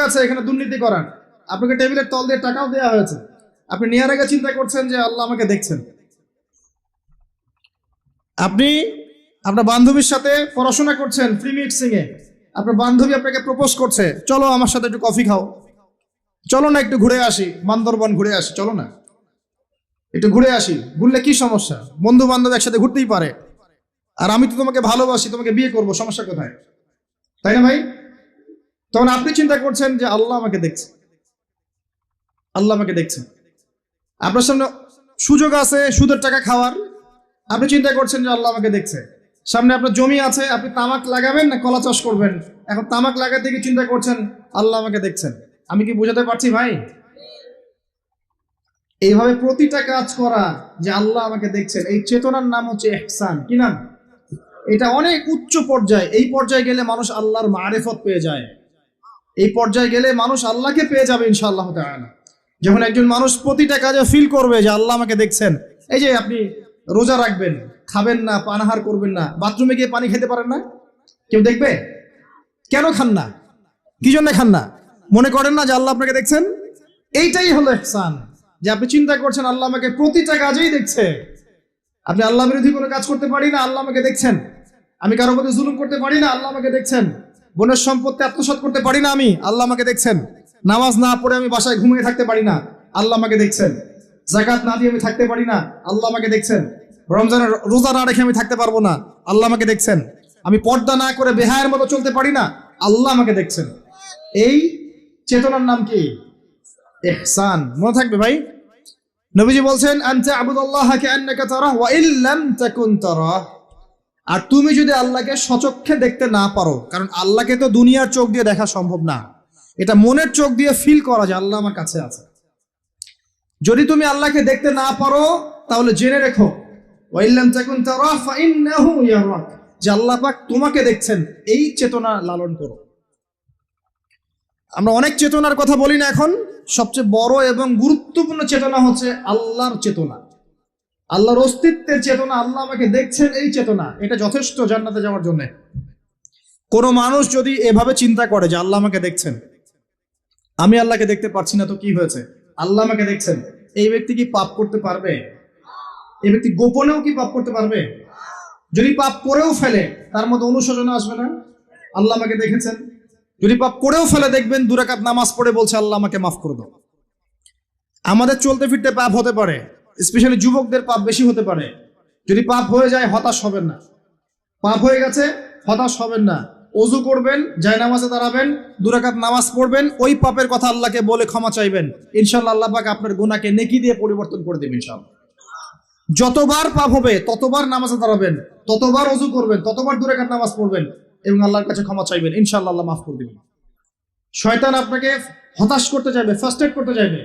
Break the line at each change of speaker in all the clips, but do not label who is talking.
আছে এখানে দুর্নীতি করার, আপনাকে টেবিলের তল দিয়ে টাকাও দেওয়া হয়েছে, আপনি নেওয়ার আগে চিন্তা করছেন যে আল্লাহ আমাকে দেখছেন। আপনি আপনার বান্ধবীর সাথে পড়াশোনা করছেন ফ্রি মিক্সিং এ, আপনার বান্ধবী আপনাকে প্রপোজ করছে, চলো আমার সাথে একটু কফি খাও, চলো না একটু ঘুরে আসি, বান্দরবন ঘুরে আসি, চলো না একটু ঘুরে আসি। ঘুরলে কি সমস্যা? বন্ধু বান্ধব একসাথে ঘুরতেই পারে। আর আমি তো তোমাকে ভালোবাসি, তোমাকে বিয়ে করবো, সমস্যা কোথায়? তাই না ভাই? তখন আপনি চিন্তা করছেন যে আল্লাহ আমাকে দেখছে, আল্লাহ আমাকে দেখছেন। আপনার সামনে সুযোগ আছে সুদের টাকা খাওয়ার, আপনি চিন্তা করছেন যে আল্লাহ আমাকে দেখছে। সামনে আপনার জমি আছে, আপনি তামাক লাগাবেন না কলা চাষ করবেন, এখন তামাক লাগাতে গিয়ে চিন্তা করছেন আল্লাহ আমাকে দেখছেন। আমি কি বোঝাতে পারছি ভাই? এইভাবে প্রতিটা কাজ করা যে আল্লাহ আমাকে দেখছেন, এই চেতনার নাম হচ্ছে ইহসান। কি নাম? এটা অনেক উচ্চ পর্যায়ে। এই পর্যায়ে গেলে মানুষ আল্লাহর মারিফত পেয়ে যায়, এই পর্যায়ে গেলে মানুষ আল্লাহকে পেয়ে যাবে ইনশাআল্লাহ তাআলা। যখন একজন মানুষ প্রতিটা কাজে ফিল করবে যে আল্লাহ আমাকে দেখছেন। এই যে আপনি রোজা রাখবেন, খাবেন না, পানাহার করবেন না, বাথরুমে গিয়ে পানি খেতে পারেন না, কেউ দেখবে? কেন খান না? কি জন্য খান না? মনে করেন না যে আল্লাহ আপনাকে দেখছেন? এইটাই হলো ইহসান, যে আপনি চিন্তা করছেন আল্লাহ আমাকে প্রতিটা কাজেই দেখছে। আপনি আল্লাহ বিরোধী কোনো কাজ করতে পারি না, আল্লাহ আমাকে দেখছেন। আমি কারোর প্রতি জুলুম করতে পারি না, আল্লাহ আমাকে দেখছেন। বোনের সম্পত্তি আত্মসাৎ করতে পারি না আমি, আল্লাহ আমাকে দেখছেন। নামাজ না পড়ে আমি বাসায় ঘুমিয়ে থাকতে পারি না, আল্লাহ আমাকে দেখছেন। যাকাত না দিয়ে আমি থাকতে পারি না, আল্লাহ আমাকে দেখছেন। রমজানের রোজা না রেখে আমি থাকতে পারবো না, আল্লাহ আমাকে দেখছেন। আমি পর্দা না করে বেহায়ের মতো চলতে পারি না, আল্লাহ আমাকে দেখছেন। এই চেতনার নাম কি? ইহসান। মনে থাকবে ভাই। নবীজি বলছেন আনতা আবুদুল্লাহ কাআন্নাকা তারাহু ওয়া ইল্লাম তাকুন তারাহ। আর তুমি যদি আল্লাহকে সচক্ষে দেখতে না পারো, কারণ আল্লাহকে তো দুনিয়ার চোখ দিয়ে দেখা সম্ভব না, এটা মনের চোখ দিয়ে ফিল করা যে আল্লাহ আমার কাছে আছে। যদি তুমি আল্লাহকে দেখতে না পারো তাহলে জেনে রেখো ওয়া ইল্লাম তাকুন তারাহ ফাইন্নাহু ইয়ারাক, যে আল্লাহ পাক তোমাকে দেখছেন। এই চেতনা লালন করো। আমরা অনেক চেতনার কথা বলি না এখন, সবচেয়ে বড় এবং গুরুত্বপূর্ণ চেতনা হচ্ছে আল্লাহর চেতনা, আল্লাহর অস্তিত্বের চেতনা। আল্লাহ আমাকে দেখছেন, এই চেতনা, এটা যথেষ্ট জান্নাতে যাওয়ার জন্য। কোনো মানুষ যদি এভাবে চিন্তা করে যে আল্লাহ আমাকে দেখছেন, আমি আল্লাহকে দেখতে পারছি না, তো কি হয়েছে? আল্লাহ আমাকে দেখছেন, এই ব্যক্তি কি পাপ করতে পারবে? এই ব্যক্তি গোপনেও কি পাপ করতে পারবে? যদি পাপ করেও ফেলে তার মধ্যে অনুশোচনা আসবে না? আল্লাহ আমাকে দেখেছেন। যদি পাপ করেও ফেলে দেখবেন 2 রাকাত নামাজ পড়ে বলছে আল্লাহ আমাকে মাফ করে দাও। আমাদের চলতে ফিরতে পাপ হতে পারে, স্পেশালি যুবকদের পাপ বেশি হতে পারে। যদি পাপ হয়ে যায় হতাশ হবেন না, পাপ হয়ে গেছে হতাশ হবেন না। ওযু করবেন, জায়নামাজে দাঁড়াবেন, 2 রাকাত নামাজ পড়বেন, ওই পাপের কথা আল্লাহকে বলে ক্ষমা চাইবেন, ইনশাআল্লাহ আল্লাহ পাক আপনার গুনাহকে নেকি দিয়ে পরিবর্তন করে দেবেন ইনশাআল্লাহ। যতবার পাপ হবে ততবার নামাজে দাঁড়াবেন, ততবার ওযু করবেন, ততবার 2 রাকাত নামাজ পড়বেন এবং আল্লাহর কাছে ক্ষমা চাইবেন, ইনশাআল্লাহ আল্লাহ মাফ করে দেবেন। শয়তান আপনাকে হতাশ করতে চাইবে, ফার্স্ট্রেট করতে চাইবে।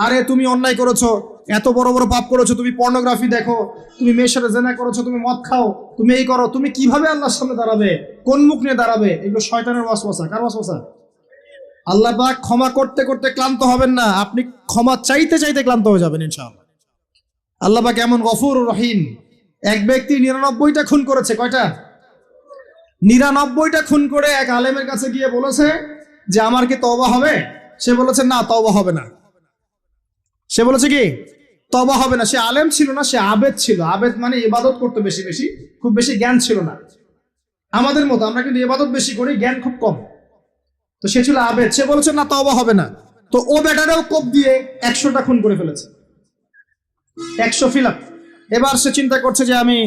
আরে তুমি অন্যায় করেছো, এত বড় বড় পাপ করেছো, তুমি পর্নোগ্রাফি দেখো, তুমি মেয়ের সাথে জেনা করেছো, তুমি মদ খাও, তুমি এই করো, তুমি কিভাবে আল্লাহর সামনে দাঁড়াবে, কোন মুখ নিয়ে দাঁড়াবে? এগুলো শয়তানের ওয়াসওয়াসা। কার ওয়াসওয়াসা? আল্লাহ পাক ক্ষমা করতে করতে ক্লান্ত হবেন না, আপনি ক্ষমা চাইতে চাইতে ক্লান্ত হয়ে যাবেন ইনশাআল্লাহ। আল্লাহ পাক এমন গফুর রহিম। এক ব্যক্তি 99টা খুন করেছে। কয়টা? 99টা খুন করে এক আলেমের কাছে গিয়ে বলেছে যে আমার কি তওবা হবে? সে বলেছে না, তওবা হবে না। সে বলেছে কি? তওবা হবে না। সে আলেম ছিল না, সে আবেদ ছিল। আবেদ মানে ইবাদত করতে বেশি বেশি, খুব বেশি জ্ঞান ছিল না। আমাদের মতো আমরা কিন্তু ইবাদত বেশি করি, জ্ঞান খুব কম। তো সে ছিল আবেদ, সে বলেছে না, তওবা হবে না। তো ও বেটারেও কোপ দিয়ে 100টা খুন করে ফেলেছে, 100 ফিল আপ। এবার সে চিন্তা করছে যে আমি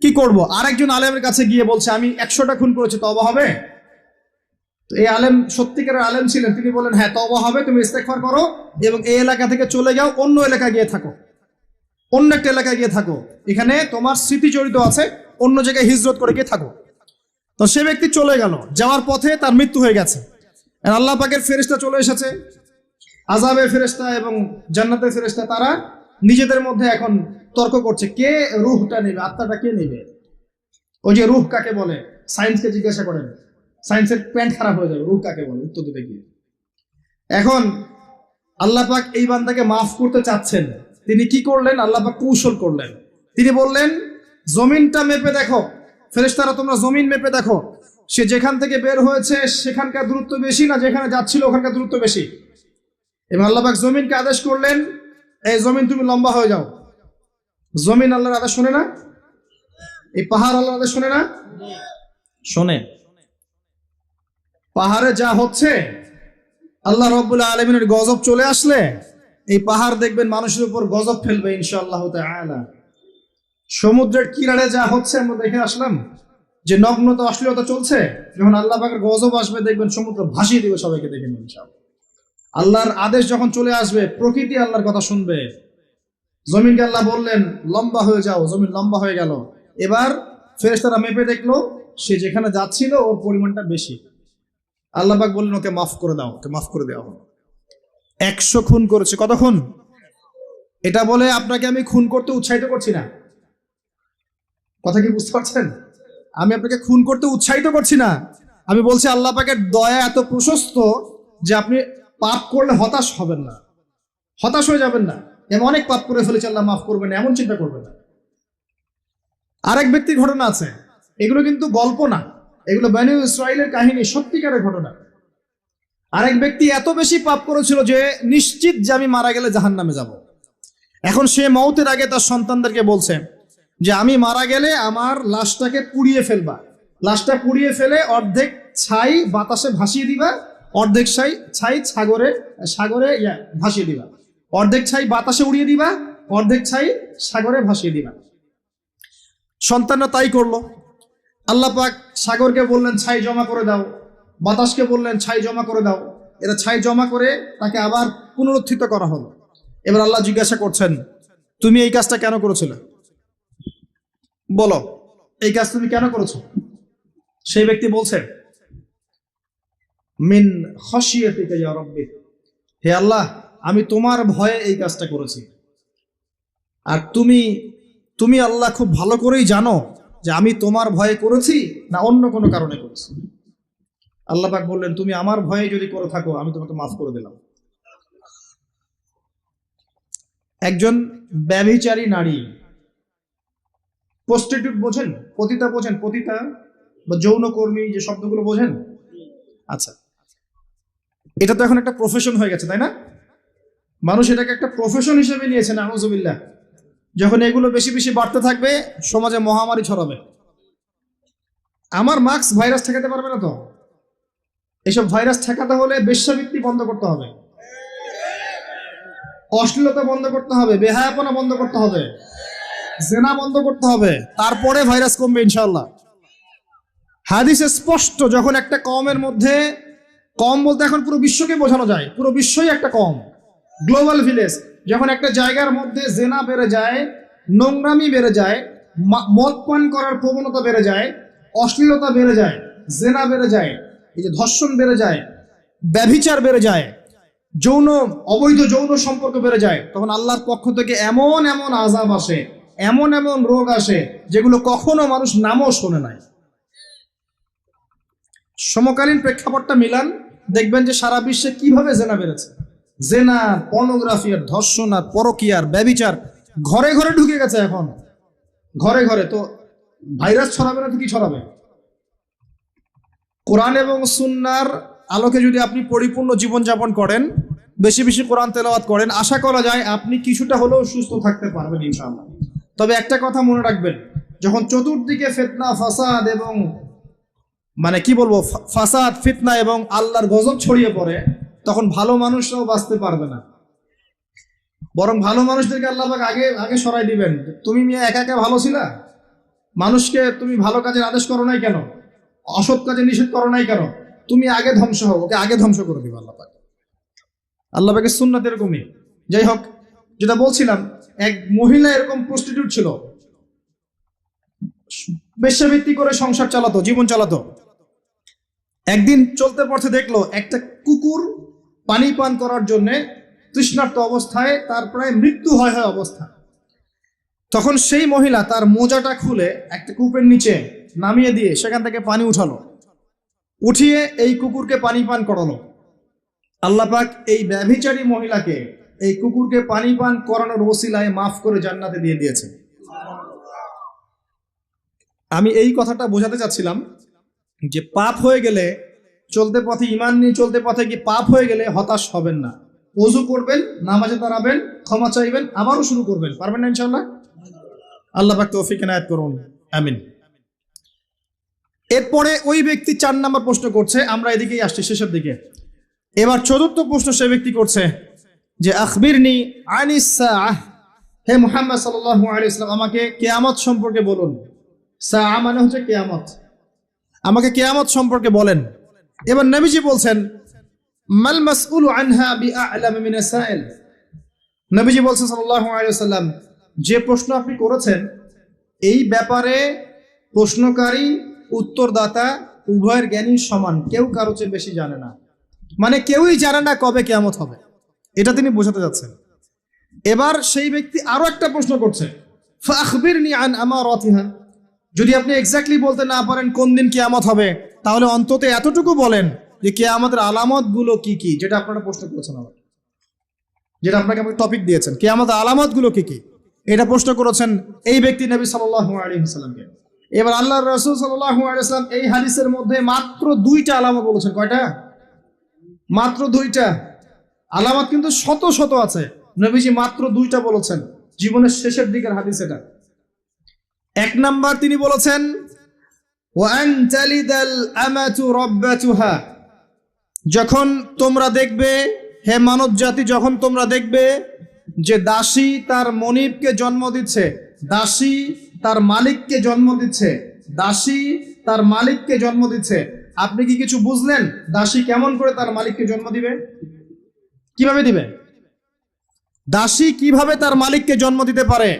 কি করব। আরেকজন আলেমের কাছে গিয়ে বলছে আমি 100টা খুন করেছি, তওবা হবে? তো এই আলেম সত্যিকারের আলেম ছিলেন, তিনি বলেন হ্যাঁ তওবা হবে, তুমি ইস্তেগফার করো এবং এই এলাকা থেকে চলে যাও, অন্য এলাকায় গিয়ে থাকো, অন্য একটা এলাকায় গিয়ে থাকো, এখানে তোমার স্মৃতি জড়িত আছে, অন্য জায়গায় হিজরত করে গিয়ে থাকো। তো সে ব্যক্তি চলে গেল, যাওয়ার পথে তার মৃত্যু হয়ে গেছে। আর আল্লাহ পাকের ফেরেশতা চলে এসেছে, আযাবের ফেরেশতা এবং জান্নাতের ফেরেশতা, তারা নিজেদের মধ্যে এখন তর্ক করছে কে রূহটা নেবে, আত্মাটা কে নেবে। ওই যে রূহ কাকে বলে, সায়েন্সকে জিজ্ঞাসা করেন, সায়েন্সের প্যান্ট খারাপ হয়ে যাবে, রূহ কাকে বলে উত্তর দিতে গিয়ে। এখন আল্লাহ পাক এই বান্দাকে মাফ করতে চাচ্ছেন, তিনি কি করলেন? আল্লাহ পাক কৌশল করলেন। তিনি বললেন জমিনটা মেপে দেখো, ফেরেশতারা তোমরা জমিন মেপে দেখো, সে যেখান থেকে বের হয়েছে সেখানকার দূরত্ব বেশি না যেখানে যাচ্ছিল ওখানকার দূরত্ব বেশি? এবং আল্লাহ পাক জমিনকে আদেশ করলেন, এই জমিন তুমি লম্বা হয়ে যাও। জমিন আল্লাহর আদেশ শোনে না? এই পাহাড় আল্লাহর আদেশ শোনে না? শোনে। পাহাড়ে যা হচ্ছে, আল্লাহ রাব্বুল আলামিনের গজব চলে আসলে এই পাহাড় দেখবেন মানুষের উপর গজব ফেলবে ইনশাআল্লাহ তাআলা। সমুদ্রের কিনারে যা হচ্ছে আমরা দেখে আসলাম, যে নগ্নতা অশ্লীলতা চলছে, যখন আল্লাহ পাকের গজব আসবে দেখবেন সমুদ্র ভাসিয়ে দিবে সবাইকে, দেখে নিন ইনশাআল্লাহ। আল্লাহর আদেশ যখন চলে আসবে প্রকৃতি আল্লাহর কথা শুনবে। জমিনকে আল্লাহ বললেন লম্বা হয়ে যাও, জমিন লম্বা হয়ে গেল। এবার ফেরেশতারা মেপে দেখলো সে যেখানে যাচ্ছিল ওর পরিমাণটা বেশি। আল্লাহ পাক বললেন ওকে মাফ করে দাও, ওকে মাফ করে দেওয়া হলো। 100 খুন করেছে। কত খুন? এটা বলে আপনাকে আমি খুন করতে উৎসাহিত করছি না, কথা কি বুঝতে পারছেন? আমি আপনাকে খুন করতে উৎসাহিত করছি না। আমি বলছি আল্লাহ পাকের দয়া এত প্রশস্ত যে আপনি পাপ করলে হতাশ হবেন না, হতাশ হয়ে যাবেন না। আমি অনেক পাপ করে ফেলেছি, আল্লাহ মাফ করবেন এমন চিন্তা করবেন না। আরেক ব্যক্তির ঘটনা আছে, এগুলো কিন্তু গল্প না, এগুলো বনী ইসরাইলের কাহিনী, সত্যিকারের ঘটনা। আরেক ব্যক্তি এত বেশি পাপ করেছিল যে নিশ্চিত যে আমি মারা গেলে জাহান্নামে যাব। এখন সে মওতের আগে তার সন্তানদেরকে বলছে যে আমি মারা গেলে আমার লাশটাকে পুড়িয়ে ফেলবা, লাশটা পুড়িয়ে ফেলে অর্ধেক ছাই বাতাসে ভাসিয়ে দিবা, অর্ধেক ছাই সাগরে সাগরে ভাসিয়ে দিবা, অর্ধেক ছাই বাতাসে উড়িয়ে দিবা, অর্ধেক ছাই সাগরে ভাসিয়ে দিবা। সন্তানরা তাই করলো। আল্লাহ পাক সাগরকে বললেন ছাই জমা করে দাও, বাতাসকে বললেন ছাই জমা করে দাও। এরা ছাই জমা করে তাকে আবার পুনরুত্থিত করা হলো। এবার আল্লাহ জিজ্ঞাসা করছেন তুমি এই কাজটা কেন করেছিলে? বলো এই কাজ তুমি কেন করেছো? সেই ব্যক্তি বলছে মিন খাশিয়াতিকা ইয়া রাব্বি, হে আল্লাহ আমি তোমার ভয়ে এই কাজটা করেছি। আর তুমি আল্লাহ খুব ভালো করেই জানো যে আমি তোমার ভয়ে করেছি না অন্য কোনো কারণে করেছি। আল্লাহ পাক বললেন তুমি আমার ভয়ে যদি করে থাকো আমি তোমাকে মাফ করে দিলাম। একজন ব্যভিচারী নারী, প্রস্টিটিউট বোঝেন? পতিতা বোঝেন? পতিতা বা যৌনকর্মী যে শব্দগুলো বোঝেন? আচ্ছা, এটা তো এখন একটা প্রফেশন হয়ে গেছে, তাই না? মানুষ এটাকে একটা প্রফেশন হিসেবে নিয়েছে, নাউজুবিল্লাহ। যখন এগুলো বেশি বেশি বাড়তে থাকবে সমাজে মহামারী ছড়াবে। আমার মাস্ক ভাইরাস ঠেকাতে পারবে না তো। এসব ভাইরাস ঠেকাতে হলে বেশ্যাবৃত্তি বন্ধ করতে হবে, অশ্লীলতা বন্ধ করতে হবে, বেহায়াপনা বন্ধ করতে হবে, জেনা বন্ধ করতে হবে, তারপরে ভাইরাস কমবে ইনশাআল্লাহ। হাদিসে স্পষ্ট, যখন একটা কওমের মধ্যে, কম বলতে এখন পুরো বিশ্বকে বোঝানো যায়, পুরো বিশ্বই একটা কম, গ্লোবাল ভিলেজ। যখন একটা জায়গার মধ্যে জেনা বেড়ে যায়, নোংরামি বেড়ে যায়, মদ পান করার প্রবণতা বেড়ে যায়, অশ্লীলতা বেড়ে যায়, জেনা বেড়ে যায়, এই যে ধর্ষণ বেড়ে যায়, ব্যভিচার বেড়ে যায়, অবৈধ যৌন সম্পর্ক বেড়ে যায়, তখন আল্লাহর পক্ষ থেকে এমন এমন আযাব আসে, এমন এমন রোগ আসে যেগুলো কখনো মানুষ নামও শোনে নাই। সমকালীন প্রেক্ষাপটটা মিলান, দেখবেন যে সারা বিশ্বে কিভাবে জেনা বেড়েছে। জেনা, পর্নোগ্রাফি, আর ধর্ষণ, আর পরকীয়া, আর ব্যভিচার ঘরে ঘরে ঢুকে গেছে। এখন ঘরে ঘরে তো ভাইরাস ছড়াবে না তো কি ছড়াবে? কোরআন এবং সুন্নাহর আলোকে যদি আপনি পরিপূর্ণ জীবনযাপন করেন, বেশি বেশি কোরআন তেলাওয়াত করেন, আশা করা যায় আপনি কিছুটা হলেও সুস্থ থাকতে পারবেন ইনশাআল্লাহ। তবে একটা কথা মনে রাখবেন, যখন চতুর্দিকে ফিতনা ফাসাদ এবং ফাসাদ ফিতনা এবং আল্লাহর গজব ছড়িয়ে পড়ে, তখন ভালো মানুষরাও বাঁচতে পারবে না। বরং ভালো মানুষদেরকে আল্লাহ পাক আগে আগে সরাই দিবেন। তুমি মিয়া একা একা ভালো ছিলা, মানুষকে তুমি ভালো কাজের আদেশ করো নাই কেন, অসৎ কাজে নিষেধ করো নাই কেন, তুমি আগে ধ্বংস হও, ওকে আগে ধ্বংস করে দিবে আল্লাহ পাক। আল্লাহ পাকের সুন্নাত এরকমই। যাই হোক, যেটা বলছিলাম, এক মহিলা এরকম প্রস্টিটিউট ছিল, বেশ্যাবৃত্তি করে সংসার চালাতো, জীবন চালাতো। একদিন চলতে পড়তে দেখলো একটা কুকুর পানি পান করার জন্য তৃষ্ণার্ত অবস্থায়, তার প্রায় মৃত্যু হয় অবস্থা। তখন সেই মহিলা তার মোজাটা খুলে একটা কূপের নিচে নামিয়ে দিয়ে সেখান থেকে পানি উঠালো, উঠিয়ে এই কুকুরকে পানি পান করালো। আল্লাহ পাক এই ব্যভিচারী মহিলাকে, এই কুকুরকে পানি পান করানোর ওসিলায় মাফ করে জান্নাতে দিয়ে দিয়েছে। আমি এই কথাটা বোঝাতে চাচ্ছিলাম যে পাপ হয়ে গেলে, চলতে পথে ঈমান নিয়ে চলতে পথে কি পাপ হয়ে গেলে হতাশ হবেন না। ওযু করবেন, নামাজে দাঁড়াবেন, ক্ষমা চাইবেন, আবারও শুরু করবেন। পারবেন না ইনশাআল্লাহ? আল্লাহ পাক তৌফিক এনায়েত করুন, আমিন। এরপরে ওই ব্যক্তি 4 নম্বর প্রশ্ন করছে, আমরা এদিকেই আসছি শেষের দিকে। এবার চতুর্থ প্রশ্ন সে ব্যক্তি করছে যে আখবিরনি আনিস সাআহ, হে মুহাম্মদ সাল্লাল্লাহু আলাইহি ওয়াসাল্লাম আমাকে কিয়ামত সম্পর্কে বলুন। সাআহ মানে হচ্ছে কিয়ামত, আমাকে কিয়ামত সম্পর্কে বলেন। এবার নবীজি বলছেন মাল মাসউলু আনহা বিআ'লাম মিনাস সাইল, নবীজি বলছেন সাল্লাল্লাহু আলাইহি ওয়াসাল্লাম যে প্রশ্ন আপনি করেছেন এই ব্যাপারে প্রশ্নকারী উত্তরদাতা উভয়ের জ্ঞানী সমান, কেউ কারো চেয়ে বেশি জানে না। মানে কেউই জানে না কবে কিয়ামত হবে, এটা তিনি বোঝাতে যাচ্ছেন। এবার সেই ব্যক্তি আরো একটা প্রশ্ন করছে, ফাখবিরনি আন আমারাতিহা, যদি আপনি এক্স্যাক্টলি বলতে না পারেন কোন দিন কিয়ামত হবে, তাহলে অন্তত এতটুকু বলেন যে কিয়ামতের আলামত গুলো কি কি, যেটা আপনারা প্রশ্ন করেছেন আমাকে, যেটা আপনাকে আমাকে টপিক দিয়েছেন, কিয়ামতের আলামত গুলো কি কি, এটা প্রশ্ন করেছেন এই ব্যক্তি নবী সাল্লাল্লাহু আলাইহি ওয়াসাল্লামকে। এবার আল্লাহর রাসূল সাল্লাল্লাহু আলাইহি ওয়াসাল্লাম এই হাদিসের মধ্যে মাত্র 2টা আলামত বলেছেন। কয়টা? মাত্র 2টা আলামত, কিন্তু শত শত আছে। নবীজি মাত্র 2টা বলেছেন, জীবনের শেষের দিকের হাদিস এটা। 1 নাম্বার তিনি বলেছেন ওয়া আন তালিদাল আমাতু রাব্বাতুহা, যখন তোমরা দেখবে, হে মানব জাতি, যখন তোমরা দেখবে যে দাসী তার মনিবকে জন্ম দিচ্ছে, দাসী তার মালিককে জন্ম দিচ্ছে, দাসী তার মালিককে জন্ম দিচ্ছে, আপনি কি কিছু বুঝলেন দাসী কেমন করে তার মালিককে জন্ম দিবে? কিভাবে দিবে? দাসী কিভাবে তার মালিককে জন্ম দিতে পারে